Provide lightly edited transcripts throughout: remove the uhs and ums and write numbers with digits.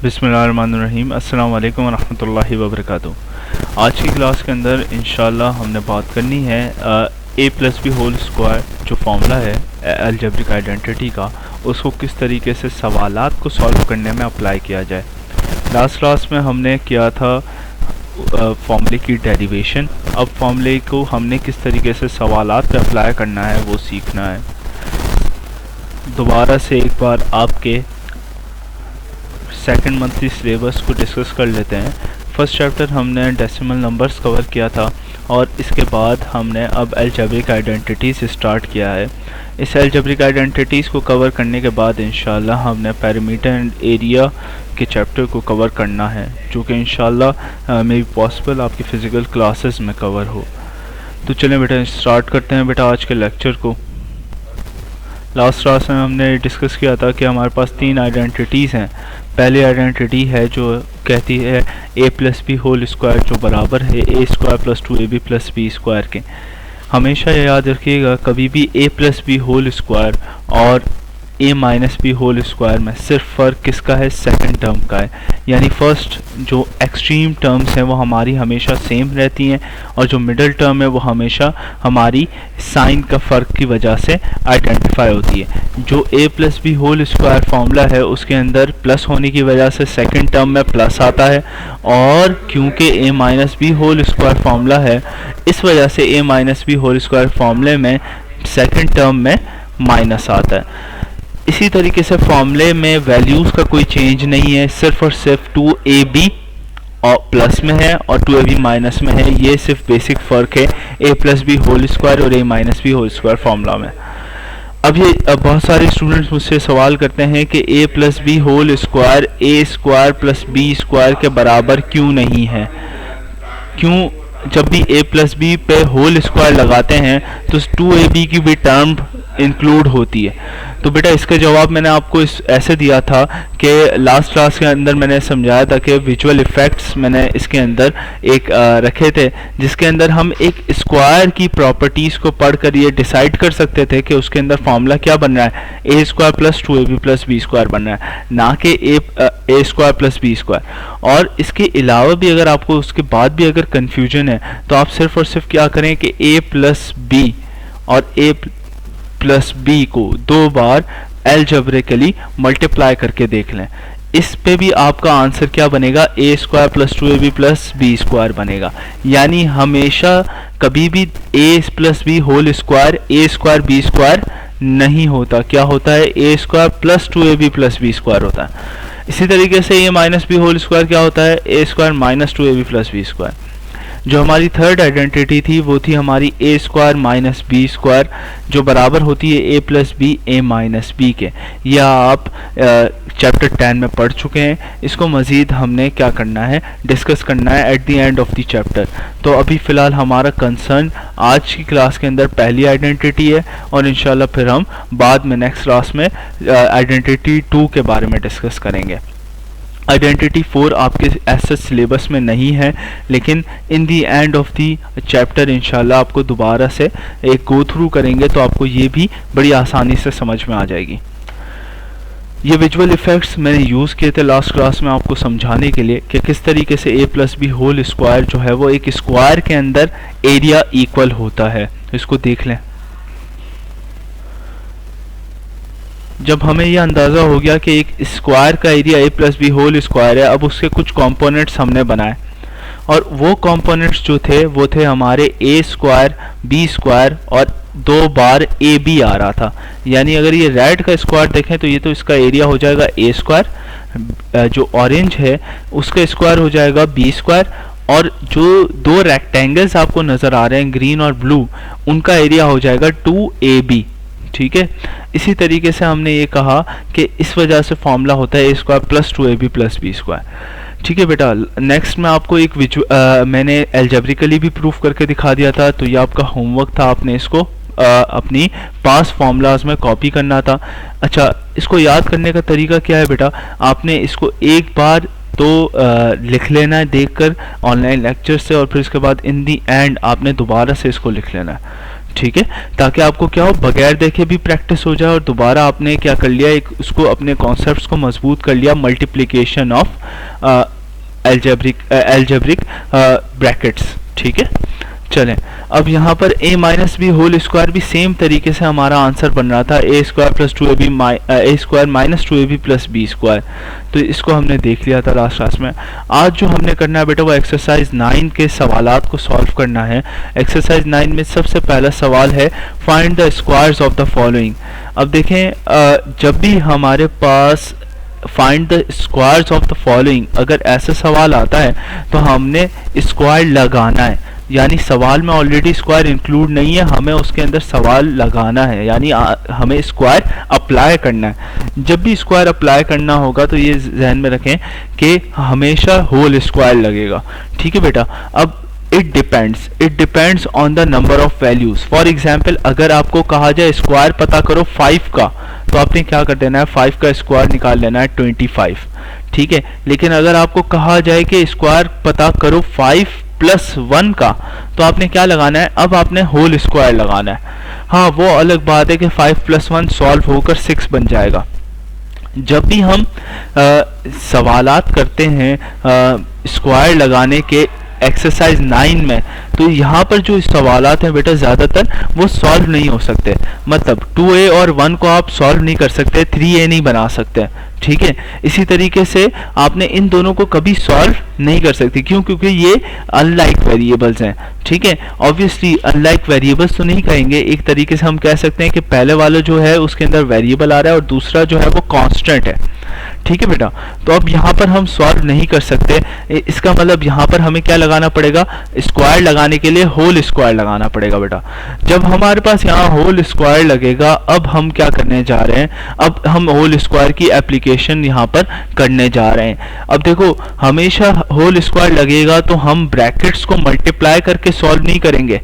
बिस्मिल्लाहिर्रहमानिर्रहीम। अस्सलाम वालेकुम वरहमतुल्लाहि वबरकातुहू। आज की क्लास के अंदर इंशाल्लाह हमने बात करनी है A plus B whole square जो फार्मूला है अलजेब्रिक आइडेंटिटी का, उसको किस तरीके से सवालात को सॉल्व करने में अप्लाई किया जाए। लास्ट क्लास में हमने किया था फार्मूले की डेरिवेशन। अब फार्मूले को हमने किस तरीके से सवालात पे अप्लाई करना है वो सीखना है। दोबारा से एक बार आपके सेकंड मंथली सिलेबस को डिस्कस कर लेते हैं। फर्स्ट चैप्टर हमने डेसिमल नंबर्स कवर किया था और इसके बाद हमने अब अलजेब्रिक आइडेंटिटीज़ स्टार्ट किया है। इस अलजेब्रिक आइडेंटिटीज़ को कवर करने के बाद इंशाल्लाह हमने पैरामीटर एंड एरिया के चैप्टर को कवर करना है, जो कि इंशाल्लाह मे बी पॉसिबल आपकी फ़िज़िकल क्लासेस में कवर हो। तो चलें बेटा स्टार्ट करते हैं बेटा आज के लेक्चर को। लास्ट क्लास में हमने डिस्कस किया था कि हमारे पास तीन आइडेंटिटीज़ हैं। पहली आइडेंटिटी है जो कहती है A plus B whole square जो बराबर है A square plus 2ab plus B square के। हमेशा याद रखिएगा कभी भी A plus B whole square और A minus B whole square में सिर्फ फ़र्क किसका है, सेकंड टर्म का है। यानी फर्स्ट जो एक्सट्रीम टर्म्स हैं वो हमारी हमेशा सेम रहती हैं और जो मिडल टर्म है वो हमेशा हमारी साइन का फ़र्क की वजह से आइडेंटिफाई होती है। जो A plus B whole square formula है उसके अंदर प्लस होने की वजह से सेकंड टर्म में प्लस आता है, और क्योंकि A minus B whole square formula है इस वजह से A minus B whole square फार्मूले में सेकंड टर्म में माइनस आता है। इसी तरीके से फॉर्मूले में वैल्यूज़ का कोई चेंज नहीं है, सिर्फ और सिर्फ 2ab और प्लस में है और 2ab माइनस में है। ये सिर्फ बेसिक फ़र्क है a plus B whole square और a minus B whole square formula में। अब बहुत सारे स्टूडेंट्स मुझसे सवाल करते हैं कि a plus B whole square a square plus b square के बराबर क्यों नहीं है। क्यों जब भी a प्लस बी पे होल स्क्वायर लगाते हैं तो 2ab की भी टर्म इंक्लूड होती है। तो बेटा इसका जवाब मैंने आपको ऐसे दिया था कि लास्ट क्लास के अंदर मैंने समझाया था कि विजुअल इफ़ेक्ट्स मैंने इसके अंदर एक रखे थे, जिसके अंदर हम एक स्क्वायर की प्रॉपर्टीज़ को पढ़कर ये डिसाइड कर सकते थे कि उसके अंदर फार्मूला क्या बन रहा है, A square plus 2ab plus B square बन रहा है, ना कि A square plus B square. और इसके अलावा भी अगर आपको उसके बाद भी अगर कन्फ्यूजन है तो आप सिर्फ और सिर्फ क्या करें कि ए प्लस बी और ए प्लस बी को दो बार अलजेब्रिकली मल्टीप्लाई करके देख लें। इस पे भी आपका आंसर क्या बनेगा, A square plus 2ab plus B square बनेगा। यानी हमेशा कभी भी A plus B whole square A square B square नहीं होता, क्या होता है A square plus 2ab plus B square होता है। इसी तरीके से A minus B whole square क्या होता है, A square minus 2ab plus B square. जो हमारी थर्ड आइडेंटिटी थी वो थी हमारी A square minus B square जो बराबर होती है A plus B A minus B के। यह आप चैप्टर 10 में पढ़ चुके हैं। इसको मज़ीद हमने क्या करना है, डिस्कस करना है at the end of the chapter. तो अभी फ़िलहाल हमारा कंसर्न आज की क्लास के अंदर पहली आइडेंटिटी है और इंशाल्लाह फिर हम बाद में नेक्स्ट क्लास में आइडेंटिटी 2 के बारे में डिस्कस करेंगे। आइडेंटिटी 4 आपके ऐसे सिलेबस में नहीं है, लेकिन इन दी एंड ऑफ दी चैप्टर इंशाल्लाह आपको दोबारा से एक गो थ्रू करेंगे तो आपको ये भी बड़ी आसानी से समझ में आ जाएगी। ये विजुअल इफ़ेक्ट्स मैंने यूज़ किए थे लास्ट क्लास में आपको समझाने के लिए कि किस तरीके से ए प्लस बी होल स्क्वायर जो है वो एक स्क्वायर के अंदर एरिया इक्वल होता है। इसको देख लें। जब हमें यह अंदाज़ा हो गया कि एक स्क्वायर का area A plus B whole square है, अब उसके कुछ कंपोनेंट्स हमने बनाए और वो कंपोनेंट्स जो थे वो थे हमारे ए स्क्वायर बी स्क्वायर और 2 बार ए बी आ रहा था। यानी अगर ये रेड का स्क्वायर देखें तो ये तो इसका एरिया हो जाएगा ए स्क्वायर, जो ऑरेंज है उसका स्क्वायर हो जाएगा बी स्क्वायर, और जो दो रेक्टेंगल्स आपको नज़र आ रहे हैं ग्रीन और ब्लू उनका एरिया हो जाएगा 2ab। ठीक है, इसी तरीके से हमने ये कहा कि इस वजह से फॉर्मूला होता है A square plus 2ab plus B square. ठीक है बेटा, नेक्स्ट में आपको एक मैंने अलजेब्रिकली भी प्रूफ करके दिखा दिया था, तो ये आपका होमवर्क था, आपने इसको अपनी पास फार्मूलाज में कॉपी करना था। अच्छा, इसको याद करने का तरीका क्या है बेटा, आपने इसको एक बार तो लिख लेना है देखकर ऑनलाइन लेक्चर से, और फिर इसके बाद इन दी एंड आपने दोबारा से इसको लिख लेना है। ठीक है, ताकि आपको क्या हो, बगैर देखे भी प्रैक्टिस हो जाए और दोबारा आपने क्या कर लिया, एक उसको अपने कॉन्सेप्ट्स को मजबूत कर लिया, मल्टीप्लिकेशन ऑफ एल्जेब्रिक ब्रैकेट्स। ठीक है, चलें अब यहाँ पर a minus B whole square भी सेम तरीके से हमारा आंसर बन रहा था, A square plus two A square minus two A B plus B square. तो इसको हमने देख लिया था लास्ट क्लास में। आज जो हमने करना है बेटा वो एक्सरसाइज 9 के सवालात को सॉल्व करना है। एक्सरसाइज 9 में सबसे पहला सवाल है find the squares of the following. अब देखें जब भी हमारे पास find the squares of the following अगर ऐसा सवाल आता है तो हमने स्क्वायर लगाना है, यानी सवाल में ऑलरेडी स्क्वायर इंक्लूड नहीं है, हमें उसके अंदर सवाल लगाना है, यानी हमें स्क्वायर अप्लाई करना है। जब भी स्क्वायर अप्लाई करना होगा तो ये ध्यान में रखें कि हमेशा होल स्क्वायर लगेगा। ठीक है बेटा, अब it depends on the number of values. For example अगर आपको कहा जाए स्क्वायर पता करो 5 का, तो आपने क्या कर देना है, 5 का स्क्वायर निकाल लेना है 25। ठीक है, लेकिन अगर आपको कहा जाए कि स्क्वायर पता करो 5 प्लस 1 का, तो आपने क्या लगाना है, अब आपने होल स्क्वायर लगाना है। हाँ, वो अलग बात है कि 5 प्लस 1 सॉल्व होकर 6 बन जाएगा। जब भी हम सवालात करते हैं स्क्वायर लगाने के एक्सरसाइज 9 में, तो यहाँ पर जो सवालात हैं बेटा ज़्यादातर वो सॉल्व नहीं हो सकते। मतलब 2a और 1 को आप सॉल्व नहीं कर सकते, 3a नहीं बना सकते। ठीक है, इसी तरीके से आपने इन दोनों को कभी सॉल्व नहीं कर सकते। क्यों? क्योंकि ये अनलाइक वेरिएबल्स हैं। ठीक है, ऑब्वियसली अनलाइक वेरिएबल्स तो नहीं कहेंगे, एक तरीके से हम कह सकते हैं कि पहले वाला जो है उसके अंदर वेरिएबल आ रहा है और दूसरा जो है वो कांस्टेंट है। ठीक है बेटा, तो अब यहाँ पर हम सॉल्व नहीं कर सकते। इसका मतलब यहाँ पर हमें क्या लगाना पड़ेगा, स्क्वायर लगाने के लिए होल स्क्वायर लगाना पड़ेगा बेटा। जब हमारे पास यहाँ होल स्क्वायर लगेगा, अब हम क्या करने जा रहे हैं, अब हम होल स्क्वायर की एप्लीकेशन यहाँ पर करने जा रहे हैं। अब देखो, हमेशा होल स्क्वायर लगेगा तो हम ब्रैकेट्स को मल्टीप्लाई करके सॉल्व नहीं करेंगे।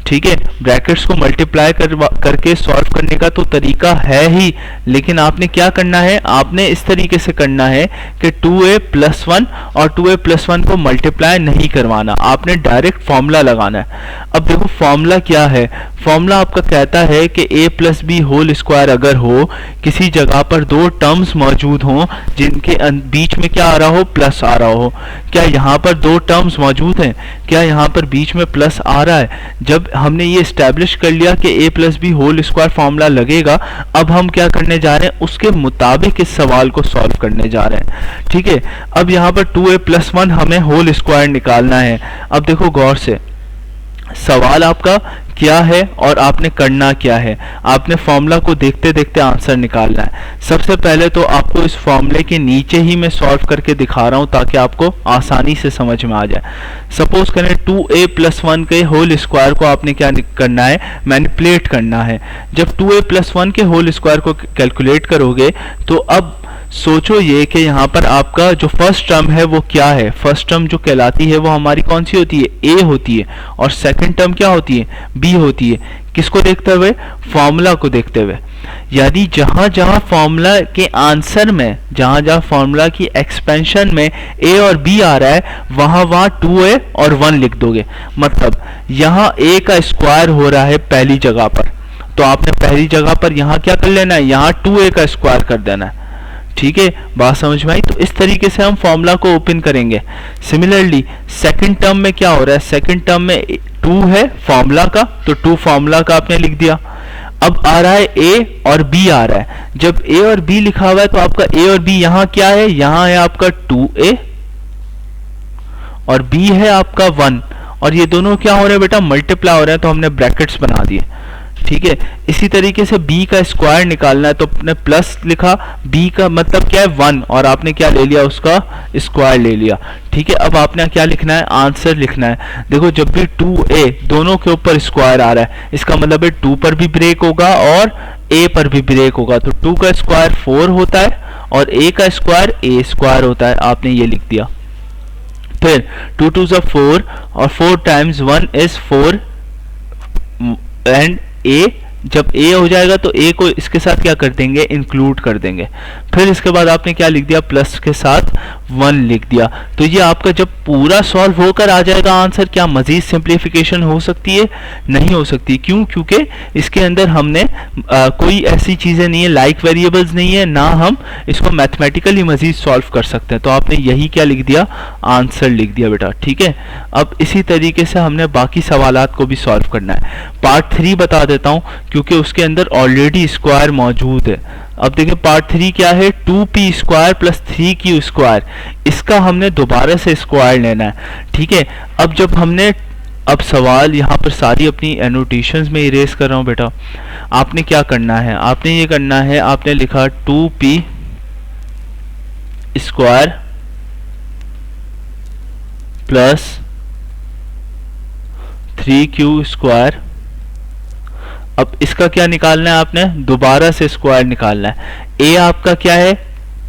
ठीक है, ब्रैकेट्स को मल्टीप्लाई करके सॉल्व करने का तो तरीका है ही, लेकिन आपने क्या करना है, आपने इस तरीके से करना है कि 2a प्लस 1 और 2a प्लस 1 को मल्टीप्लाई नहीं करवाना, आपने डायरेक्ट फॉर्मूला लगाना है। अब देखो फॉर्मूला क्या है, फॉर्मूला आपका कहता है कि a plus B whole square अगर हो, किसी जगह पर दो टर्म्स मौजूद हों जिनके बीच में क्या आ रहा हो, प्लस आ रहा हो। क्या यहाँ पर दो टर्म्स मौजूद हैं? क्या यहाँ पर बीच में प्लस आ रहा है? जब हमने ये एस्टैब्लिश कर लिया कि a plus B whole square formula लगेगा, अब हम क्या करने जा रहे हैं, उसके मुताबिक इस सवाल को सॉल्व करने जा रहे हैं। ठीक है, अब यहाँ पर 2a प्लस 1 हमें होल स्क्वायर निकालना है। अब देखो गौर से, सवाल आपका क्या है और आपने करना क्या है, आपने फॉर्मूला को देखते देखते आंसर निकालना है। सबसे पहले तो आपको इस फॉर्मूले के नीचे ही मैं सॉल्व करके दिखा रहा हूं ताकि आपको आसानी से समझ में आ जाए। सपोज करें 2a प्लस 1 के होल स्क्वायर को आपने क्या करना है, मैनिपुलेट करना है। जब 2a प्लस 1 के होल स्क्वायर को कैलकुलेट करोगे तो अब सोचो ये कि यहाँ पर आपका जो फर्स्ट टर्म है वो क्या है। फर्स्ट टर्म जो कहलाती है वो हमारी कौन सी होती है, a होती है, और सेकंड टर्म क्या होती है, b होती है। किसको देखते हुए, फॉर्मूला को देखते हुए। यानी जहां जहां फॉर्मूला के आंसर में, जहां जहां फॉर्मूला की एक्सपेंशन में a और b आ रहा है, वहां वहां 2a और 1 लिख दोगे। मतलब यहाँ a का स्क्वायर हो रहा है पहली जगह पर, तो आपने पहली जगह पर यहाँ क्या कर लेना है, यहाँ 2a का स्क्वायर कर देना है। ठीक है, बात समझ में आई? तो इस तरीके से हम फॉर्मूला को ओपन करेंगे। सिमिलरली सेकंड टर्म में क्या हो रहा है, सेकंड टर्म में 2 है फॉर्मूला का, तो 2 फॉर्मूला का आपने लिख दिया। अब आ रहा है a और b आ रहा है। जब a और b लिखा हुआ है तो आपका a और b यहाँ क्या है, यहाँ है आपका 2a और b है आपका 1, और ये दोनों क्या हो रहे हैं बेटा, मल्टीप्लाई हो रहे हैं, तो हमने ब्रैकेट्स बना दिए। ठीक है, इसी तरीके से b का स्क्वायर निकालना है तो आपने प्लस लिखा, b का मतलब क्या है 1, और आपने क्या ले लिया, उसका स्क्वायर ले लिया। ठीक है, अब आपने क्या लिखना है, आंसर लिखना है। देखो जब भी 2a दोनों के ऊपर स्क्वायर आ रहा है, इसका मतलब है 2 पर भी ब्रेक होगा और a पर भी ब्रेक होगा, तो 2 का स्क्वायर 4 होता है और a का स्क्वायर a स्क्वायर होता है। आपने ये लिख दिया। फिर 2 2 ज़ा 4 और 4 टाइम्स 1 इज 4 एंड a, जब a हो जाएगा तो a को इसके साथ क्या कर देंगे, इंक्लूड कर देंगे। फिर इसके बाद आपने क्या लिख दिया, प्लस के साथ 1 लिख दिया। तो ये आपका जब पूरा सॉल्व होकर आ जाएगा आंसर, क्या मजीद सिंप्लीफिकेशन हो सकती है? नहीं हो सकती। क्यों? क्योंकि इसके अंदर हमने कोई ऐसी चीज़ें नहीं है, लाइक वेरिएबल्स नहीं है, ना हम इसको मैथमेटिकली मजीद सॉल्व कर सकते हैं। तो आपने यही क्या लिख दिया? आंसर लिख दिया बेटा, ठीक है। अब इसी तरीके से हमने बाकी सवालात को भी सॉल्व करना है। पार्ट 3 बता देता हूँ क्योंकि उसके अंदर ऑलरेडी स्क्वायर मौजूद है। अब देखिए पार्ट 3 क्या है? 2p square plus 3q square, इसका हमने दोबारा से स्क्वायर लेना है, ठीक है। अब जब हमने, अब सवाल यहाँ पर सारी अपनी एनोटेशंस में इरेज कर रहा हूँ बेटा। आपने क्या करना है? आपने ये करना है, आपने लिखा 2p square plus 3q square. अब इसका क्या निकालना है? आपने दोबारा से स्क्वायर निकालना है। a आपका क्या है?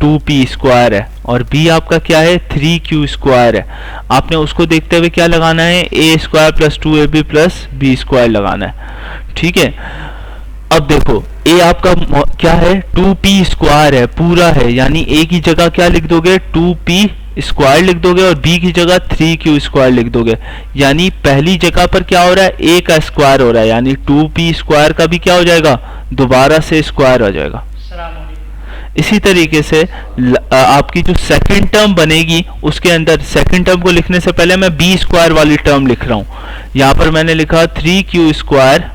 2p स्क्वायर है और b आपका क्या है? 3q स्क्वायर है। आपने उसको देखते हुए क्या लगाना है? a square plus 2ab plus b square लगाना है, ठीक है। अब देखो a आपका क्या है? 2p स्क्वायर है, पूरा है, यानी a की जगह क्या लिख दोगे? 2p स्क्वायर लिख दोगे और b की जगह 3q स्क्वायर लिख दोगे। यानी पहली जगह पर क्या हो रहा है? a का स्क्वायर हो रहा है, यानी 2p स्क्वायर का भी क्या हो जाएगा? दोबारा से स्क्वायर हो जाएगा। इसी तरीके से आपकी जो सेकंड टर्म बनेगी उसके अंदर, सेकंड टर्म को लिखने से पहले मैं b स्क्वायर वाली टर्म लिख रहा हूं। यहां पर मैंने लिखा 3q स्क्वायर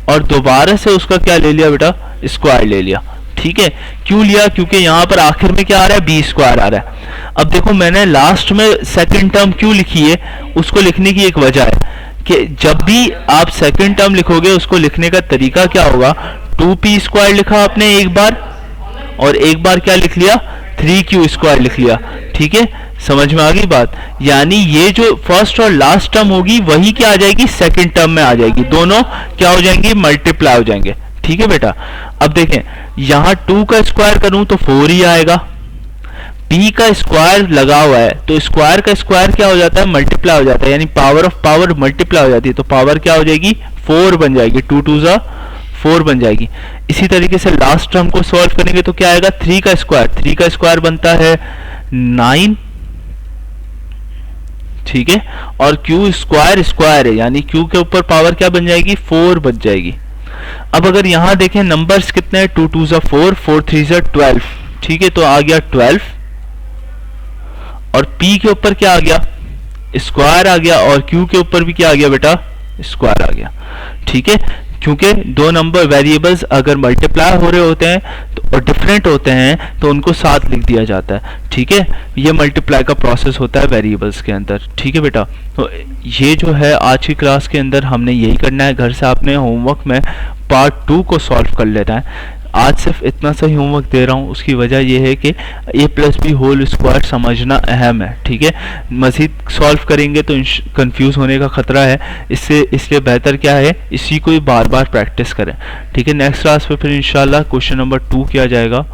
और दोबारा से उसका क्या ले लिया बेटा? स्क्वायर ले लिया, ठीक है। क्यों लिया? क्योंकि यहां पर आखिर में क्या आ रहा है? b स्क्वायर आ रहा है। अब देखो मैंने लास्ट में सेकंड टर्म क्यों लिखी है, उसको लिखने की एक वजह है कि जब भी आप सेकंड टर्म लिखोगे उसको लिखने का तरीका क्या होगा? 2p स्क्वायर लिखा आपने एक बार और एक बार क्या लिख लिया? 3q स्क्वायर लिख लिया, ठीक है। समझ में आ गई बात? यानी ये जो फर्स्ट और लास्ट टर्म होगी वही क्या आ जाएगी? सेकंड टर्म में आ जाएगी, दोनों क्या हो जाएंगी? मल्टीप्लाई हो जाएंगे, ठीक है बेटा। अब देखें यहां 2 का स्क्वायर करूं तो 4 ही आएगा, p का स्क्वायर लगा हुआ है तो स्क्वायर का स्क्वायर क्या हो जाता है? मल्टीप्लाई हो जाता है, यानी पावर ऑफ पावर मल्टीप्लाई हो जाती है, तो पावर क्या हो जाएगी? 4 बन जाएगी, 2 2 जा 4 बन जाएगी। इसी तरीके से लास्ट टर्म को सॉल्व करेंगे तो क्या आएगा? 3 का स्क्वायर बनता है 9, ठीक है। और q स्क्वायर स्क्वायर है, यानी q के ऊपर पावर क्या बन जाएगी? 4 बन जाएगी। अब अगर यहां देखें नंबर्स कितने हैं? 2 2 जा 4, 4 3 जा 12, ठीक है। तो आ गया 12 और p के ऊपर क्या आ गया? स्क्वायर आ गया और q के ऊपर भी क्या आ गया बेटा? स्क्वायर आ गया, ठीक है। क्योंकि दो नंबर वेरिएबल्स अगर मल्टीप्लाई हो रहे होते हैं तो और डिफरेंट होते हैं तो उनको साथ लिख दिया जाता है, ठीक है। ये मल्टीप्लाई का प्रोसेस होता है वेरिएबल्स के अंदर, ठीक है बेटा। तो ये जो है आज की क्लास के अंदर हमने यही करना है। घर से आपने होमवर्क में पार्ट 2 को सॉल्व कर लेना है। आज सिर्फ इतना सा ही होमवर्क दे रहा हूँ, उसकी वजह यह है कि a plus B whole square समझना अहम है, ठीक है। मज़ीद सॉल्व करेंगे तो कंफ्यूज होने का ख़तरा है, इसलिए बेहतर क्या है? इसी को ही बार बार प्रैक्टिस करें, ठीक है। नेक्स्ट क्लास पे फिर इंशाल्लाह क्वेश्चन नंबर 2 किया जाएगा।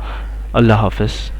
अल्लाह हाफ़िज़।